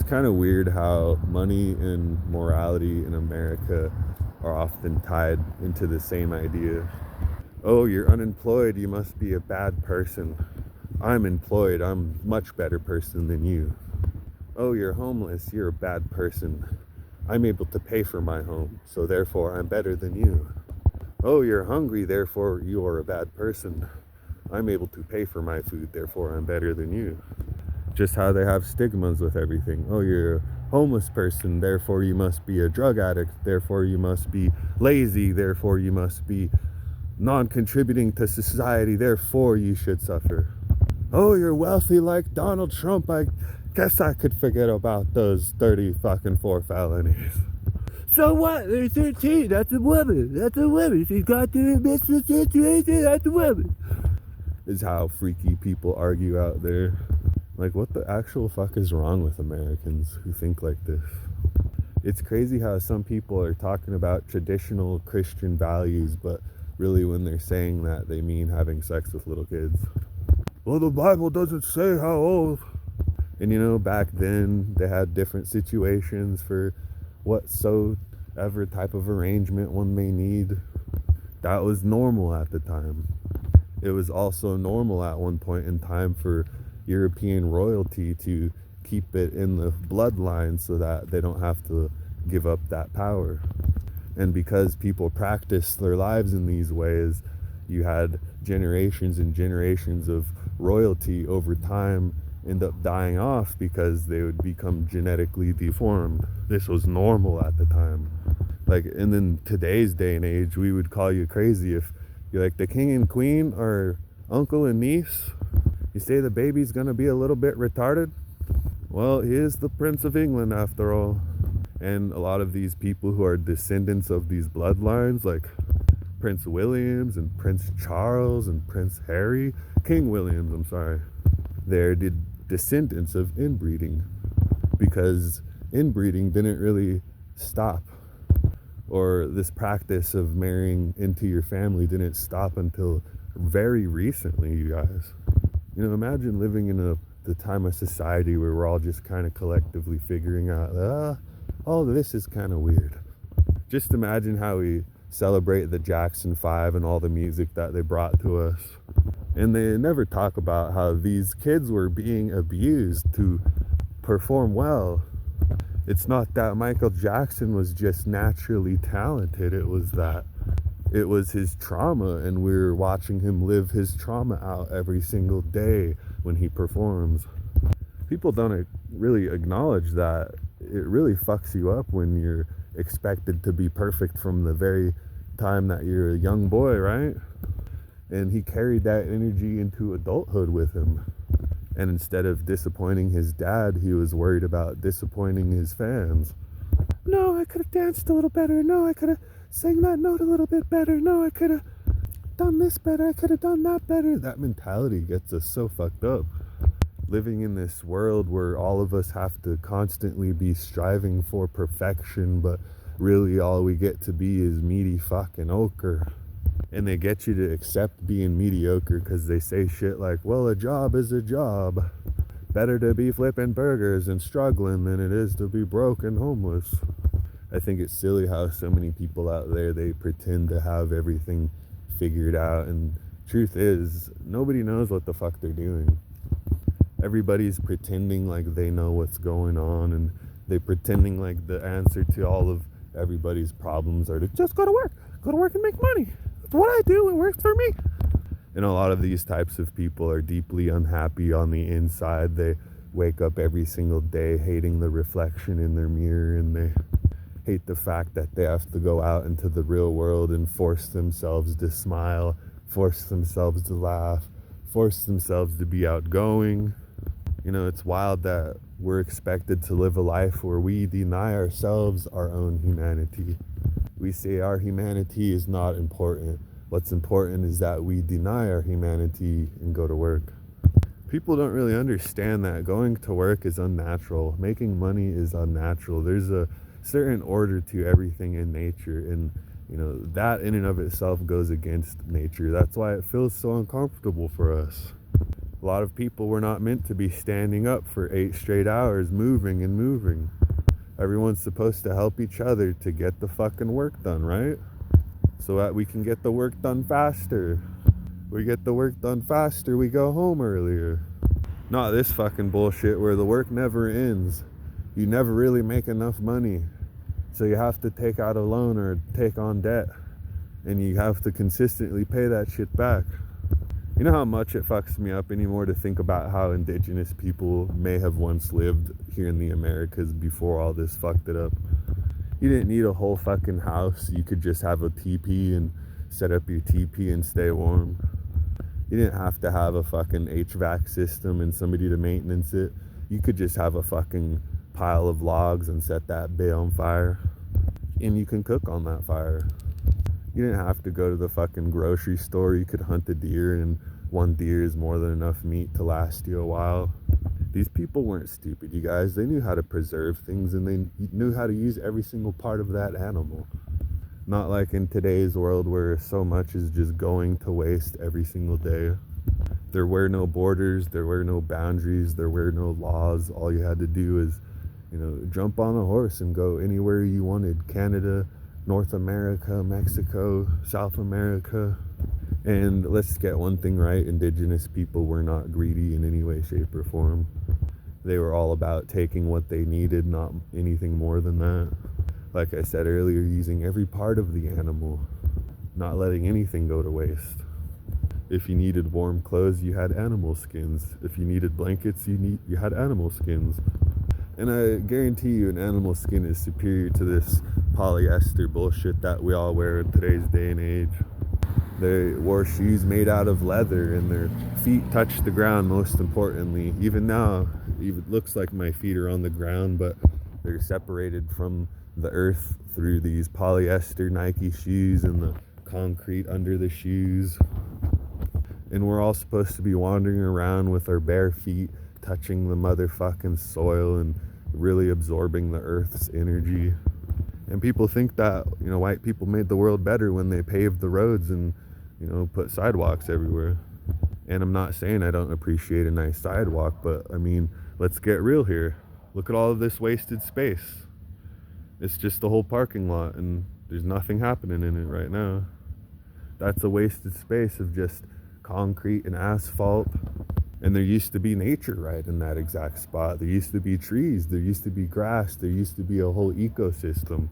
kind of weird how money and morality in America are often tied into the same idea. Oh, you're unemployed, you must be a bad person. I'm employed, I'm a much better person than you. Oh, you're homeless, you're a bad person. I'm able to pay for my home, so therefore I'm better than you. Oh, you're hungry, therefore you are a bad person. I'm able to pay for my food, therefore I'm better than you. Just how they have stigmas with everything. Oh, you're a homeless person, therefore you must be a drug addict, therefore you must be lazy, therefore you must be non-contributing to society, therefore you should suffer. Oh, you're wealthy like Donald Trump, I guess I could forget about those 30 fucking 4 felonies. So what? There's 13. That's a woman. That's a woman. She's got to admit the situation. That's a woman. Is how freaky people argue out there. Like, what the actual fuck is wrong with Americans who think like this? It's crazy how some people are talking about traditional Christian values, but really when they're saying that, they mean having sex with little kids. Well, the Bible doesn't say how old. And you know, back then they had different situations for whatsoever type of arrangement one may need. That was normal at the time. It was also normal at one point in time for European royalty to keep it in the bloodline so that they don't have to give up that power. And because people practiced their lives in these ways, you had generations and generations of royalty over time end up dying off because they would become genetically deformed. This was normal at the time. Like, and in today's day and age, we would call you crazy if you're like the king and queen or uncle and niece. You say the baby's gonna be a little bit retarded? Well, he is the Prince of England after all. And a lot of these people who are descendants of these bloodlines, like Prince Williams and Prince Charles and Prince Harry, King Williams, I'm sorry, they're the descendants of inbreeding, because inbreeding didn't really stop, or this practice of marrying into your family didn't stop until very recently, you guys. You know, imagine living in the time of society where we're all just kind of collectively figuring out, oh, this is kind of weird. Just imagine how we celebrate the Jackson 5 and all the music that they brought to us. And they never talk about how these kids were being abused to perform well. It's not that Michael Jackson was just naturally talented. It was his trauma, and we're watching him live his trauma out every single day when he performs. People don't really acknowledge that it really fucks you up when you're expected to be perfect from the very time that you're a young boy, right? And he carried that energy into adulthood with him. And instead of disappointing his dad, he was worried about disappointing his fans. No, I could have danced a little better. No, I could have sang that note a little bit better. No, I could have done this better. I could have done that better. That mentality gets us so fucked up. Living in this world where all of us have to constantly be striving for perfection, but really all we get to be is meaty fucking ochre. And they get you to accept being mediocre because they say shit like, well, a job is a job. Better to be flipping burgers and struggling than it is to be broke and homeless. I think it's silly how so many people out there, they pretend to have everything figured out. And truth is, nobody knows what the fuck they're doing. Everybody's pretending like they know what's going on, and they're pretending like the answer to all of everybody's problems are to just go to work and make money. That's what I do, it works for me. And a lot of these types of people are deeply unhappy on the inside. They wake up every single day hating the reflection in their mirror, and they hate the fact that they have to go out into the real world and force themselves to smile, force themselves to laugh, force themselves to be outgoing. You know, it's wild that we're expected to live a life where we deny ourselves our own humanity. We say our humanity is not important. What's important is that we deny our humanity and go to work. People don't really understand that going to work is unnatural. Making money is unnatural. There's a certain order to everything in nature, and you know, that in and of itself goes against nature. That's why it feels so uncomfortable for us. A lot of people were not meant to be standing up for 8 straight hours, moving and moving. Everyone's supposed to help each other to get the fucking work done, right? So that we can get the work done faster. We get the work done faster, we go home earlier. Not this fucking bullshit where the work never ends. You never really make enough money. So you have to take out a loan or take on debt. And you have to consistently pay that shit back. You know how much it fucks me up anymore to think about how indigenous people may have once lived here in the Americas before all this fucked it up. You didn't need a whole fucking house. You could just have a teepee and set up your teepee and stay warm. You didn't have to have a fucking HVAC system and somebody to maintenance it. You could just have a fucking pile of logs and set that bay on fire. And you can cook on that fire. You didn't have to go to the fucking grocery store. You could hunt a deer, and one deer is more than enough meat to last you a while. These people weren't stupid, you guys. They knew how to preserve things, and they knew how to use every single part of that animal. Not like in today's world where so much is just going to waste every single day. There were no borders, there were no boundaries, there were no laws. All you had to do is, jump on a horse and go anywhere you wanted. Canada, North America, Mexico, South America. And let's get one thing right, indigenous people were not greedy in any way, shape, or form. They were all about taking what they needed, not anything more than that. Like I said earlier, using every part of the animal, not letting anything go to waste. If you needed warm clothes, you had animal skins. If you needed blankets, you had animal skins. And I guarantee you an animal skin is superior to this polyester bullshit that we all wear in today's day and age. They wore shoes made out of leather, and their feet touched the ground, most importantly. Even now, it looks like my feet are on the ground, but they're separated from the earth through these polyester Nike shoes and the concrete under the shoes. And we're all supposed to be wandering around with our bare feet touching the motherfucking soil and really absorbing the earth's energy. And people think that, white people made the world better when they paved the roads and, put sidewalks everywhere. And I'm not saying I don't appreciate a nice sidewalk, but I mean, let's get real here. Look at all of this wasted space. It's just the whole parking lot, and there's nothing happening in it right now. That's a wasted space of just concrete and asphalt. And there used to be nature right in that exact spot. There used to be trees, there used to be grass, there used to be a whole ecosystem.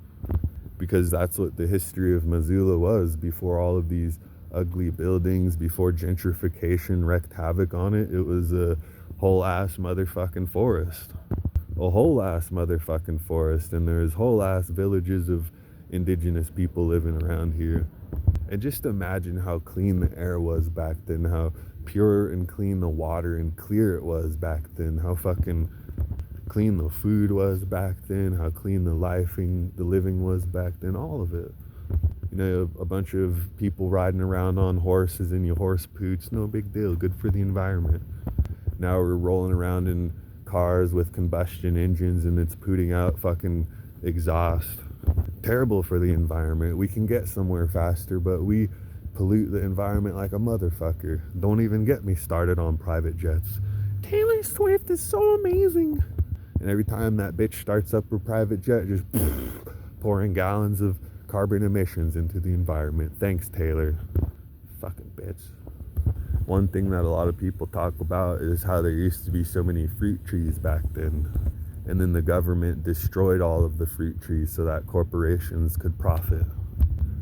Because that's what the history of Missoula was before all of these ugly buildings, before gentrification wreaked havoc on it. It was a whole ass motherfucking forest. A whole ass motherfucking forest. And there's whole ass villages of indigenous people living around here. And just imagine how clean the air was back then, how pure and clean the water and clear it was back then, how fucking clean the food was back then, how clean the living was back then, all of it. A bunch of people riding around on horses in your horse pooch, no big deal, good for the environment. Now we're rolling around in cars with combustion engines and it's putting out fucking exhaust. Terrible for the environment. We can get somewhere faster, but we pollute the environment like a motherfucker. Don't even get me started on private jets. Taylor Swift is so amazing. And every time that bitch starts up her private jet, just pouring gallons of carbon emissions into the environment. Thanks, Taylor. Fucking bitch. One thing that a lot of people talk about is how there used to be so many fruit trees back then. And then the government destroyed all of the fruit trees so that corporations could profit.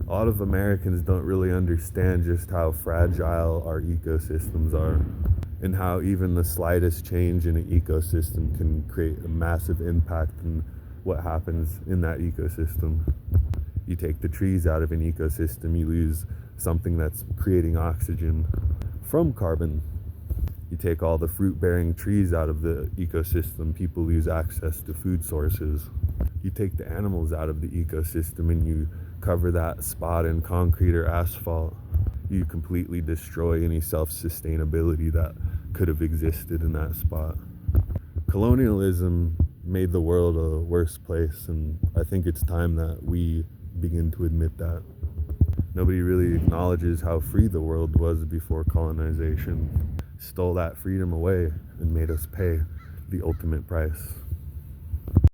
A lot of Americans don't really understand just how fragile our ecosystems are, and how even the slightest change in an ecosystem can create a massive impact on what happens in that ecosystem. You take the trees out of an ecosystem, you lose something that's creating oxygen from carbon. You take all the fruit-bearing trees out of the ecosystem, people lose access to food sources. You take the animals out of the ecosystem and you cover that spot in concrete or asphalt. You completely destroy any self-sustainability that could have existed in that spot. Colonialism made the world a worse place, and I think it's time that we begin to admit that. Nobody really acknowledges how free the world was before colonization. stole that freedom away and made us pay the ultimate price.